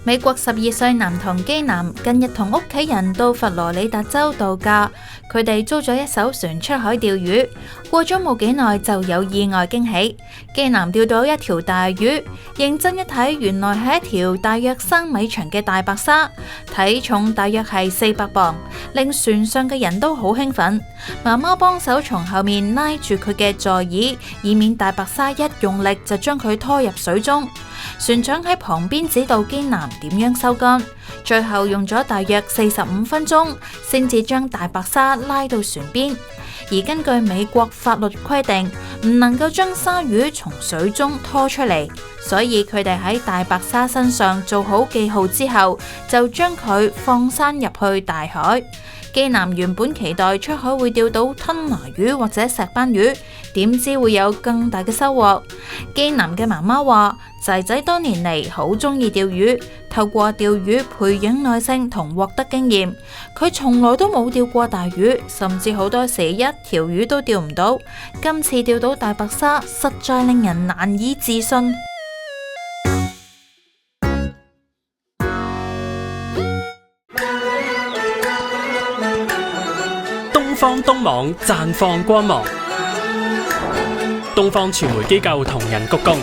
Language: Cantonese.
美國12歲男童基南近日同屋企人到佛羅里達州度假，佢哋租咗一艘船出海釣魚，過咗冇幾耐就有意外驚喜。基南釣到一條大魚，認真一睇，原來係一條大約3米長嘅大白鯊，體重大約係400磅，令船上嘅人都好興奮。媽媽幫手從後面拉住佢嘅座椅，以免大白鯊一用力就將佢拖入水中。船長喺旁邊指導基南點樣收竿，最後用咗大約45分鐘，先至將大白鯊拉到船邊。而根據美國法律規定，唔能夠將鯊魚從水中拖出嚟，所以佢哋喺大白鯊身上做好記號之後，就將佢放生入去大海。基南原本期待出海會釣到吞拿魚或者石斑魚，點知會有更大嘅收穫。基南嘅媽媽話，仔仔多年嚟好中意釣魚，透過釣魚培養耐性同獲得經驗。佢從來都冇釣過大魚，甚至好多時一條魚都釣唔到。今次釣到大白鯊，實在令人難以置信。東方東網綻放光芒，東方傳媒機構同人鞠躬。